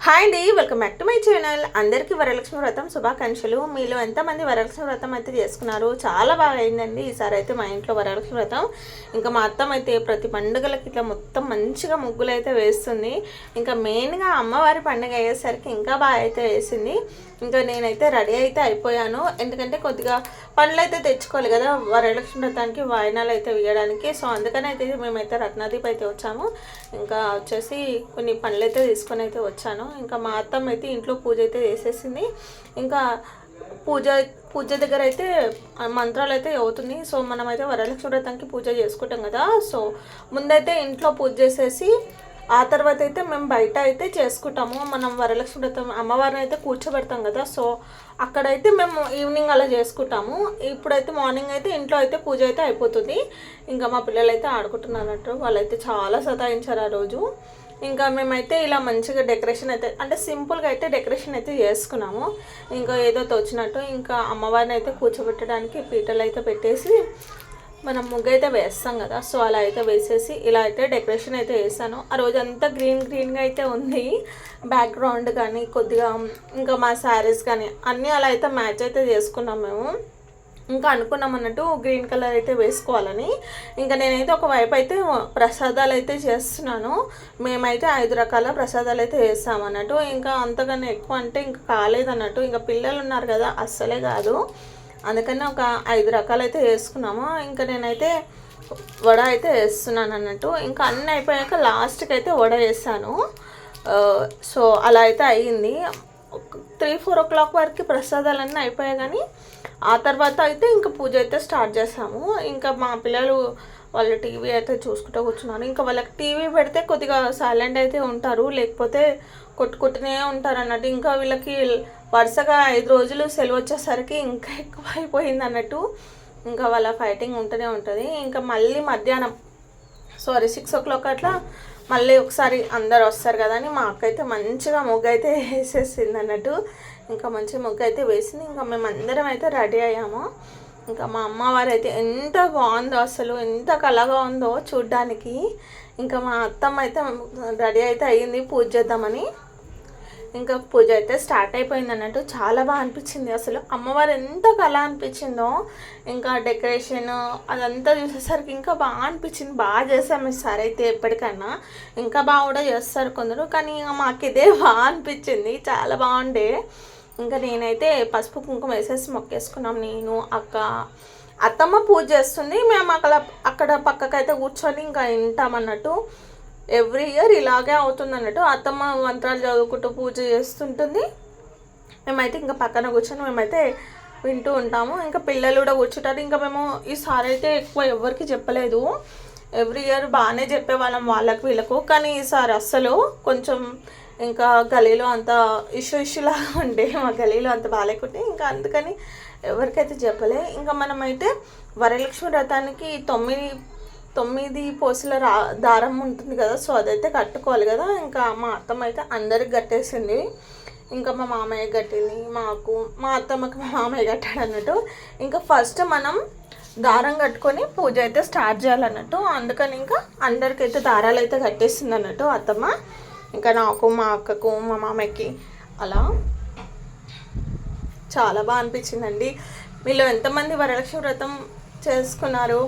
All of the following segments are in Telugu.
హాయ్ అండి, welcome back to my channel. అందరికీ వరలక్ష్మి వ్రతం శుభాకాంక్షలు. మీలో ఎంతమంది వరలక్ష్మి వ్రతం అయితే చేసుకున్నారు? చాలా బాగా అయిందండి. ఈసారి అయితే మా ఇంట్లో వరలక్ష్మి వ్రతం. ఇంకా మా అత్తమ్మ అయితే ప్రతి పండుగలకి ఇట్లా మొత్తం మంచిగా ముగ్గులు అయితే వేస్తుంది. ఇంకా మెయిన్గా అమ్మవారి పండుగ అయ్యేసరికి ఇంకా బాగా అయితే వేసింది. ఇంకా నేనైతే రెడీ అయితే అయిపోయాను. ఎందుకంటే కొద్దిగా పనులు అయితే తెచ్చుకోవాలి కదా వరలక్ష్మి వ్రతానికి, వాయినాలు అయితే వేయడానికి. సో అందుకని అయితే మేమైతే రత్నాదీప్ అయితే వచ్చాము. ఇంకా వచ్చేసి కొన్ని పనులు అయితే తీసుకొని అయితే వచ్చాను. ఇంకా మా అత్తమ్మ అయితే ఇంట్లో పూజ అయితే చేసేసింది. ఇంకా పూజ దగ్గర అయితే మంత్రాలు అయితే అవుతుంది. సో మనమైతే వరలక్ష్మి వ్రతానికి పూజ చేసుకుంటాం కదా. సో ముందైతే ఇంట్లో పూజ చేసేసి ఆ తర్వాత అయితే మేము బయట అయితే చేసుకుంటాము. మనం వరలక్ష్మి వ్రతం అమ్మవారిని అయితే కూర్చోబెడతాం కదా. సో అక్కడైతే మేము ఈవినింగ్ అలా చేసుకుంటాము. ఇప్పుడైతే మార్నింగ్ అయితే ఇంట్లో అయితే పూజ అయితే అయిపోతుంది. ఇంకా మా పిల్లలు అయితే ఆడుకుంటున్నారట. వాళ్ళైతే చాలా సతాయించారు ఆ రోజు. ఇంకా మేమైతే ఇలా మంచిగా డెకరేషన్ అయితే అంటే సింపుల్గా అయితే డెకరేషన్ అయితే చేసుకున్నాము. ఇంకా ఏదో తోచినట్టు ఇంకా అమ్మవారిని అయితే కూర్చోబెట్టడానికి పీటలు అయితే పెట్టేసి మనం ముగ్గు అయితే వేస్తాం కదా. సో అలా అయితే వేసేసి ఇలా అయితే డెకరేషన్ అయితే వేసాను. ఆ రోజు అంతా గ్రీన్గా అయితే ఉంది బ్యాక్గ్రౌండ్ కానీ కొద్దిగా ఇంకా మా శారీస్ కానీ అన్నీ అలా అయితే మ్యాచ్ అయితే చేసుకున్నాం మేము. ఇంకా అనుకున్నాం అన్నట్టు గ్రీన్ కలర్ అయితే వేసుకోవాలని. ఇంకా నేనైతే ఒకవైపు అయితే ప్రసాదాలు అయితే చేస్తున్నాను. మేమైతే 5 రకాల ప్రసాదాలు అయితే వేస్తామన్నట్టు. ఇంకా అంతకన్నా ఎక్కువ అంటే ఇంకా కాలేదన్నట్టు. ఇంకా పిల్లలు ఉన్నారు కదా, అస్సలే కాదు. అందుకని ఒక 5 రకాలు అయితే వేసుకున్నాము. ఇంకా నేనైతే వడ అయితే వేస్తున్నాను అన్నట్టు. ఇంకా అన్నీ అయిపోయాక లాస్ట్కి అయితే వడ వేసాను. సో అలా అయితే అయ్యింది. 3-4 o'clock వరకు ప్రసాదాలన్నీ అయిపోయాయి. కానీ ఆ తర్వాత అయితే ఇంకా పూజ అయితే స్టార్ట్ చేసాము. ఇంకా మా పిల్లలు వాళ్ళు టీవీ అయితే చూసుకుంటూ కూర్చున్నారు. ఇంకా వాళ్ళకి టీవీ పెడితే కొద్దిగా సైలెంట్ అయితే ఉంటారు, లేకపోతే కొట్టుకుంటూనే ఉంటారు అన్నట్టు. ఇంకా వీళ్ళకి వరుసగా 5 రోజులు సెలవు వచ్చేసరికి ఇంకా ఎక్కువ అయిపోయింది అన్నట్టు. ఇంకా వాళ్ళ ఫైటింగ్ ఉంటూనే ఉంటుంది. ఇంకా మళ్ళీ మధ్యాహ్నం 6 o'clock అట్లా మళ్ళీ ఒకసారి అందరు వస్తారు కదా అని మా అక్క అయితే మంచిగా ముగ్గు అయితే వేసేసింది అన్నట్టు. ఇంకా మంచి ముగ్గు అయితే వేసింది. ఇంకా మేమందరం అయితే రెడీ అయ్యాము. ఇంకా మా అమ్మవారు అయితే ఎంత బాగుందో, అసలు ఎంత కళగా ఉందో చూడ్డానికి. ఇంకా మా అత్తమ్మ అయితే రెడీ అయితే అయ్యింది పూజ చేద్దామని. ఇంకా పూజ అయితే స్టార్ట్ అయిపోయింది అన్నట్టు. చాలా బాగా అనిపించింది అసలు. అమ్మవారు ఎంత కళ అనిపించిందో. ఇంకా డెకరేషన్ అదంతా చూసేసరికి ఇంకా బాగా అనిపించింది. బాగా చేసాము ఈసారి అయితే ఎప్పటికన్నా. ఇంకా బాగా కూడా చేస్తారు కొందరు, కానీ మాకు ఇదే బాగా అనిపించింది. చాలా బాగుండే. ఇంకా నేనైతే పసుపు కుంకుమ వేసేసి మొక్కేసుకున్నాం. నేను అక్క అత్తమ్మ పూజ చేస్తుంది, మేము అక్కడ పక్కకైతే కూర్చొని ఇంకా వింటామన్నట్టు. ఎవ్రీ ఇయర్ ఇలాగే అవుతుంది అన్నట్టు. అత్తమ్మ మంత్రాలు చదువుకుంటూ పూజ చేస్తుంటుంది, మేమైతే ఇంకా పక్కన కూర్చొని మేమైతే వింటూ ఉంటాము. ఇంకా పిల్లలు కూడా కూర్చుంటారు. ఇంకా మేము ఈసారి అయితే ఎక్కువ ఎవరికి చెప్పలేదు. ఎవ్రీ ఇయర్ బాగానే చెప్పేవాళ్ళం వాళ్ళకు వీళ్ళకు, కానీ ఈసారి అస్సలు కొంచెం ఇంకా గలీలో అంత ఇష్యూలాగా ఉండే, మా గలీలో అంత బాగాలేకుంటే ఇంకా అందుకని ఎవరికైతే చెప్పలే. ఇంకా మనమైతే వరలక్ష్మి వ్రతానికి 9 పోసుల దారం ఉంటుంది కదా. సో అదైతే కట్టుకోవాలి కదా. ఇంకా మా అత్తమ్మ అయితే అందరికి కట్టేసింది. ఇంకా మా మామయ్య కట్టింది, మాకు మా అత్తమ్మకి మా మామయ్య కట్టాడు అన్నట్టు. ఇంకా ఫస్ట్ మనం దారం కట్టుకొని పూజ అయితే స్టార్ట్ చేయాలన్నట్టు. అందుకని ఇంకా అందరికైతే దారాలు అయితే కట్టేసింది అన్నట్టు అత్తమ్మ. ఇంకా నాకు, మా అక్కకు, మా మామయ్యకి అలా చాలా బాగా అనిపించిందండి. మీలో ఎంతమంది వరలక్ష్మి వ్రతం చేసుకున్నారు?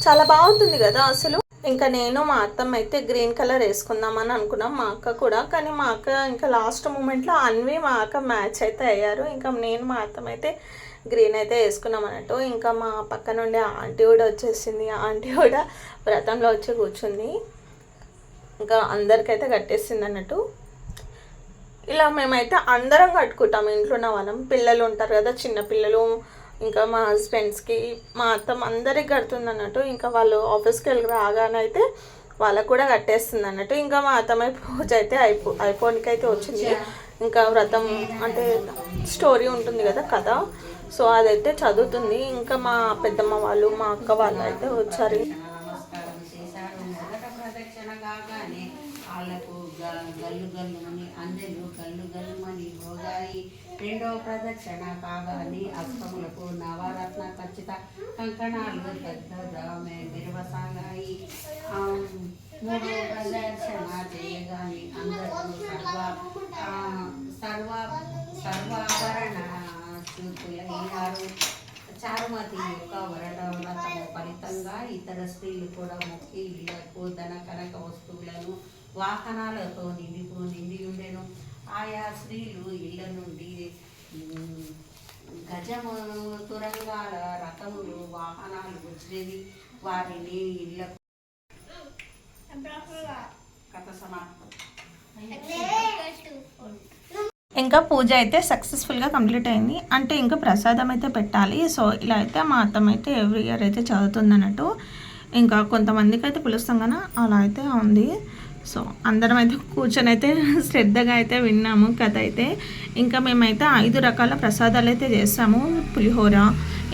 చాలా బాగుంటుంది కదా అసలు. ఇంకా నేను మా అత్తమ్మ అయితే గ్రీన్ కలర్ వేసుకుందామని అనుకున్నాం, మా అక్క కూడా. కానీ మా అక్క ఇంకా లాస్ట్ మూమెంట్లో అన్వి మా అక్క మ్యాచ్ అయితే అయ్యారు. ఇంకా నేను మా అత్తమ్మ అయితే గ్రీన్ అయితే వేసుకున్నాం అన్నట్టు. ఇంకా మా పక్క నుండి ఆంటీ కూడా వచ్చేసింది. ఆంటీ కూడా వ్రతంలో వచ్చి కూర్చుంది. ఇంకా అందరికైతే కట్టేసింది అన్నట్టు. ఇలా మేమైతే అందరం కట్టుకుంటాం ఇంట్లో ఉన్న వాళ్ళం. పిల్లలు ఉంటారు కదా, చిన్న పిల్లలు, ఇంకా మా హస్బెండ్స్కి, మా అత్తమ్మ అందరికి కడుతుంది అన్నట్టు. ఇంకా వాళ్ళు ఆఫీస్కి వెళ్ళి రాగానే అయితే వాళ్ళకు కూడా కట్టేస్తుంది అన్నట్టు. ఇంకా మా అత్తమ్మ పూజ అయితే అయిపోనికి అయితే వచ్చింది. ఇంకా వ్రతం అంటే స్టోరీ ఉంటుంది కదా, కథ. సో అదైతే చదువుతుంది. ఇంకా మా పెద్దమ్మ వాళ్ళు, మా అక్క వాళ్ళు అయితే వచ్చారు. వాళ్ళకు గల్లు గల్లుమని అందరూ గల్లు గల్లుమని భోగాయి. రెండవ ప్రదక్షిణ కాగాని అష్టములకు నవరత్న ఖచ్చిత కంకణాలు పెద్దమే విరవసాగాయి. మూడవ ప్రదక్షిణ చేయగాని అందరూ సర్వ సర్వాభరణ స్థుతులైనారు. చారుమతి యొక్క వ్రతము ఫలితంగా ఇతర స్త్రీలు కూడా మొక్కి ఇళ్లకు ధన కనక వస్తువులను వాహనాలతో నిండి ఉండెను. ఆయా స్త్రీలు ఇళ్ల నుండి గజము తురంగాల రథములు వాహనాలు వచ్చినవి. వారిని ఇళ్లకు కథ సమాప్తం. ఇంకా పూజ అయితే సక్సెస్ఫుల్గా కంప్లీట్ అయింది. అంటే ఇంకా ప్రసాదం అయితే పెట్టాలి. సో ఇలా అయితే మా అత్తమ్మ అయితే ఎవ్రీ ఇయర్ అయితే చదువుతుంది అన్నట్టు. ఇంకా కొంతమందికి అయితే పిలుస్తాం కదా, అలా అయితే ఉంది. సో అందరం అయితే కూర్చొని అయితే శ్రద్ధగా అయితే విన్నాము కథ అయితే. ఇంకా మేమైతే 5 రకాల ప్రసాదాలు అయితే చేస్తాము. పులిహోర,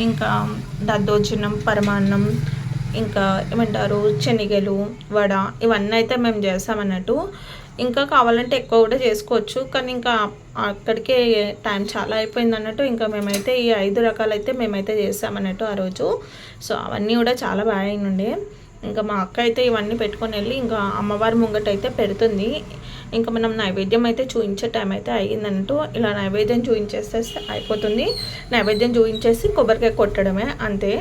ఇంకా దద్దోజనం, పరమాన్నం, ఇంకా ఏమంటారు శనగలు, వడ, ఇవన్నీ అయితే మేము చేస్తామన్నట్టు. ఇంకా కావాలంటే ఎక్కువ కూడా చేసుకోవచ్చు, కానీ ఇంకా అక్కడికే టైం చాలా అయిపోయింది అన్నట్టు. ఇంకా మేమైతే ఈ 5 రకాలు అయితే మేమైతే చేస్తామన్నట్టు ఆ రోజు. సో అవన్నీ కూడా చాలా బాగా అయినుండే. ఇంకా మా అక్క అయితే ఇవన్నీ పెట్టుకొని వెళ్ళి ఇంకా అమ్మవారి ముంగట అయితే పెడుతుంది. ఇంకా మనం నైవేద్యం అయితే చూపించే టైం అయితే అయ్యిందన్నట్టు. ఇలా నైవేద్యం చూపించేస్తే అయిపోతుంది. నైవేద్యం చూపించేసి కొబ్బరికాయ కొట్టడమే, అంతే.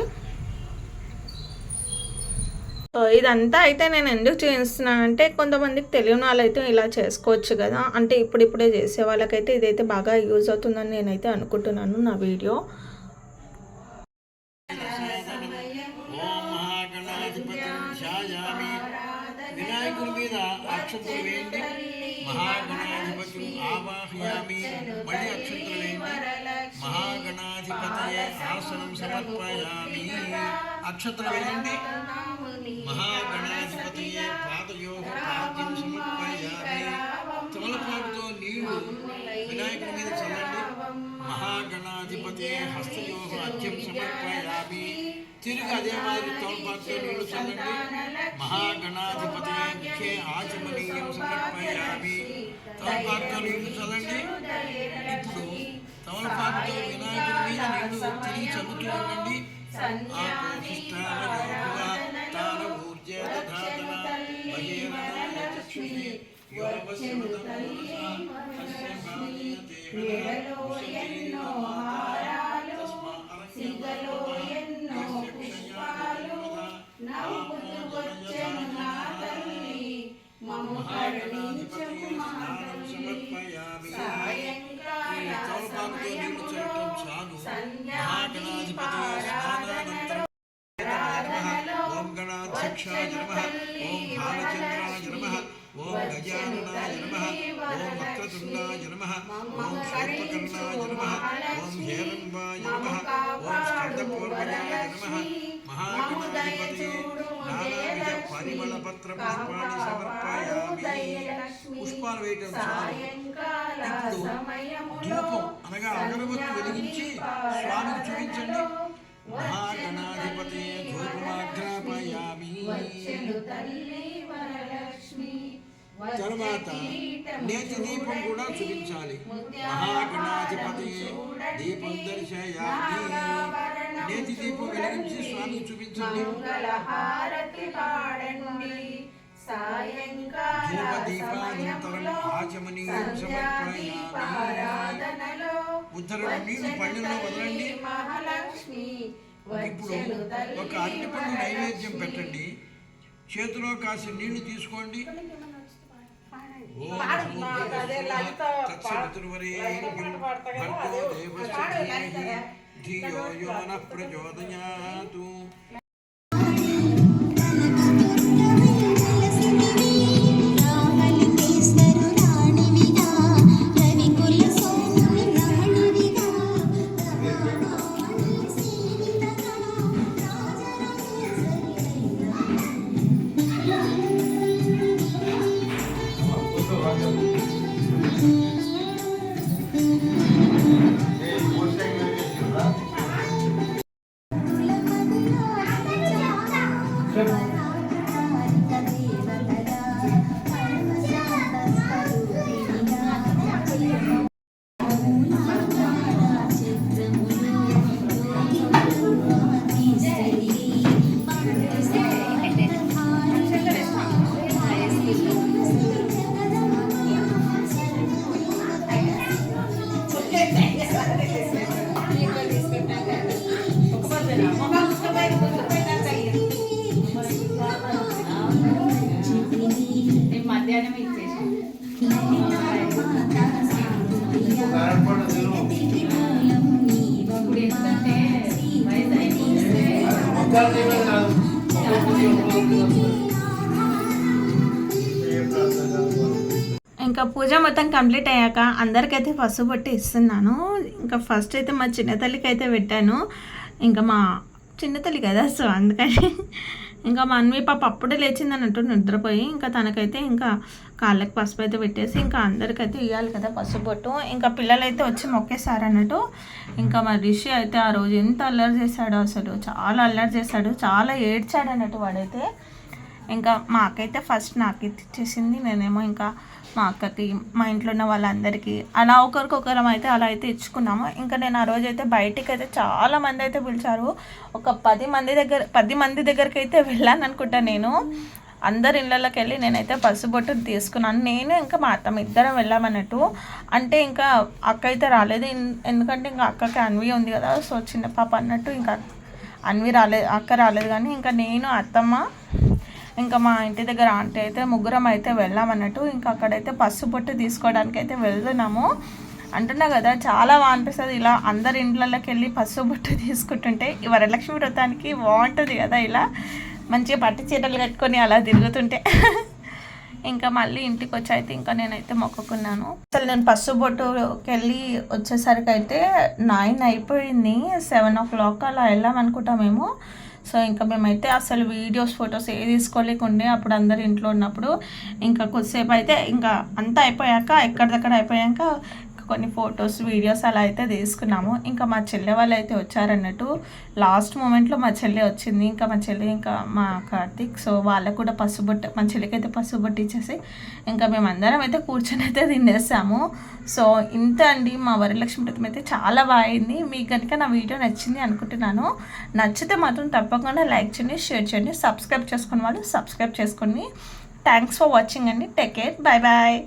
సో ఇదంతా అయితే నేను ఎందుకు చూపిస్తున్నానంటే కొంతమందికి తెలియని వాళ్ళైతే ఇలా చేసుకోవచ్చు కదా. అంటే ఇప్పుడిప్పుడే చేసే వాళ్ళకైతే ఇదైతే బాగా యూజ్ అవుతుందని నేనైతే అనుకుంటున్నాను నా వీడియో. వినాయకుడి మీద అక్షంతలు వేయండి. మహాగణాధిపతి ఆవాహయామి. మళ్ళీ అక్షంతలు వేయండి. మహాగణాధిపతయే ఆసనం సమర్పయామి. అక్షంతలు వేయండి. మహాగణాధిపతయే పాదయోగ పాద్యం సమర్పయామి. తమలపాకుతో నీళ్లు వినాయకుడి మీద చల్లండి. మహాగణాధిపతయే హస్తయోగ అర్ఘ్యం సమర్పయామి. తిరిగి అదే మాదిరి తమలపాకుతో నీళ్లు చల్లండి. మహాగణాధిపతయే ముఖ్యే ఆచమనీయం సమర్పయామి. తమలపాకుతో నీళ్లు చల్లండి. ఇప్పుడు తమలపాకుతో వినాయకుడి మీద నీళ్లు తిరిగి చల్లుతూ ఉండండి. ఓం గణాధ్యక్షాయ నమః. ఓం భాలచంద్రాయ నమః. ఓం గజాననాయ నమః. ఓం వక్రతుండాయ నమః. ఓం శూర్పకర్ణాయ నమః. ఓం హేరంబాయ నమః. ఓం స్కందపూర్వజాయ నమః. మహాగణాధిపతయే నానావిధ పరిమళ పత్ర పుష్పాన్ని సమర్పయామి. పుష్పాలు వేయటం చాలు. ఇప్పుడు ధూపం అనగా అగరబత్తి వెలిగించి స్వామికి చూపించండి. మహాగణాధిపతయే ధూపమాగ్రాపయామి. తర్వాత నేతి దీపం కూడా చూపించాలి. మహాగణాధిపతయే దీపం దర్శయామి. నేతి దీపం వెలిగించి స్వామికి చూపించండి. ధూపదీపానంతరం ఆచమనీయం సమర్పయామి. ఉత్తరం నీళ్లు పళ్ళెంలో వదలండి. ఇప్పుడు ఒక అరటిపండు నైవేద్యం పెట్టండి. చేతిలో కాసి నీళ్లు తీసుకోండి. ధియో యో నః ప్రచోదయాతు. ఇంకా పూజ మొత్తం కంప్లీట్ అయ్యాక అందరికైతే పసుపు బొట్టు ఇస్తున్నాను. ఇంకా ఫస్ట్ అయితే మా చిన్న తల్లికి అయితే పెట్టాను. ఇంకా మా చిన్న తల్లి కదా, సో అందుకని ఇంకా మా అన్వి పాప అప్పుడే లేచింది అన్నట్టు నిద్రపోయి, ఇంకా తనకైతే ఇంకా కాళ్ళకి పసుపు అయితే పెట్టేసి ఇంకా అందరికైతే ఇవ్వాలి కదా పసుపు బొట్టు. ఇంకా పిల్లలైతే వచ్చి మొక్కేశారు అన్నట్టు. ఇంకా మా రిషి అయితే ఆ రోజు ఎంత అల్లరి చేశాడో, అసలు చాలా అల్లరి చేశాడు, చాలా ఏడ్చాడు అన్నట్టు వాడైతే. ఇంకా మా అక్క అయితే ఫస్ట్ నాకు ఇచ్చేసింది, నేనేమో ఇంకా మా అక్కకి, మా ఇంట్లో ఉన్న వాళ్ళందరికీ అలా ఒకరికొకరం అయితే అలా అయితే ఇచ్చుకున్నాము. ఇంకా నేను ఆ రోజు అయితే బయటికి అయితే చాలా మంది అయితే పిలిచారు. ఒక 10 మంది దగ్గరికి అయితే వెళ్ళాను అనుకుంటా నేను. అందరి ఇళ్ళకి వెళ్ళి నేనైతే పసుబొట్టు తీసుకున్నాను. నేను ఇంకా మా అత్తమ్మ ఇద్దరం వెళ్ళామన్నట్టు. అంటే ఇంకా అక్క అయితే రాలేదు, ఎందుకంటే ఇంకా అక్కకి అన్వి ఉంది కదా, సో చిన్న పాప అన్నట్టు. ఇంకా అన్వి రాలేదు, అక్క రాలేదు. కానీ ఇంకా నేను, అత్తమ్మ, ఇంకా మా ఇంటి దగ్గర ఆంటీ అయితే ముగ్గురం అయితే వెళ్ళామన్నట్టు. ఇంకా అక్కడైతే పసుబొట్టు తీసుకోవడానికి అయితే వెళ్తున్నాము. అంటున్నా కదా చాలా బాగా అనిపిస్తుంది ఇలా అందరి ఇంట్లోకి వెళ్ళి పసుబొట్టు తీసుకుంటుంటే. ఈ వరలక్ష్మి వ్రతానికి బాగుంటుంది కదా ఇలా మంచిగా పట్టు చీరలు కట్టుకొని అలా తిరుగుతుంటే. ఇంకా మళ్ళీ ఇంటికి వచ్చి అయితే ఇంకా నేనైతే మొక్కుకున్నాను. అసలు నేను పసుబొట్టుకి వెళ్ళి వచ్చేసరికి అయితే 9 అయిపోయింది. 7 o'clock అలా వెళ్ళామనుకుంటా మేము. సో ఇంకా మేమైతే అసలు వీడియోస్, ఫొటోస్ ఏ తీసుకోలేకుండే అప్పుడు అందరు ఇంట్లో ఉన్నప్పుడు. ఇంకా కొద్దిసేపు అయితే ఇంకా అంతా అయిపోయాక, ఎక్కడిదక్కడ అయిపోయాక కొన్ని ఫొటోస్, వీడియోస్ అలా అయితే తీసుకున్నాము. ఇంకా మా చెల్లె వాళ్ళు అయితే వచ్చారన్నట్టు. లాస్ట్ మూమెంట్లో మా చెల్లె వచ్చింది. ఇంకా మా చెల్లి, ఇంకా మా కార్తీక్, సో వాళ్ళకు కూడా పసుబొట్టు, మా చెల్లికి అయితే పసుబొట్టు ఇచ్చేసి ఇంకా మేమందరం అయితే కూర్చొని అయితే తినేసాము. సో ఇంత అండి మా వరలక్ష్మి వ్రతం అయితే చాలా బాగా అయింది. మీకు కనుక నా వీడియో నచ్చింది అనుకుంటున్నాను. నచ్చితే మాత్రం తప్పకుండా లైక్ చేయండి, షేర్ చేయండి, సబ్స్క్రైబ్ చేసుకుని వాళ్ళు సబ్స్క్రైబ్ చేసుకోండి. థ్యాంక్స్ ఫర్ వాచింగ్ అండి. Take care, bye bye.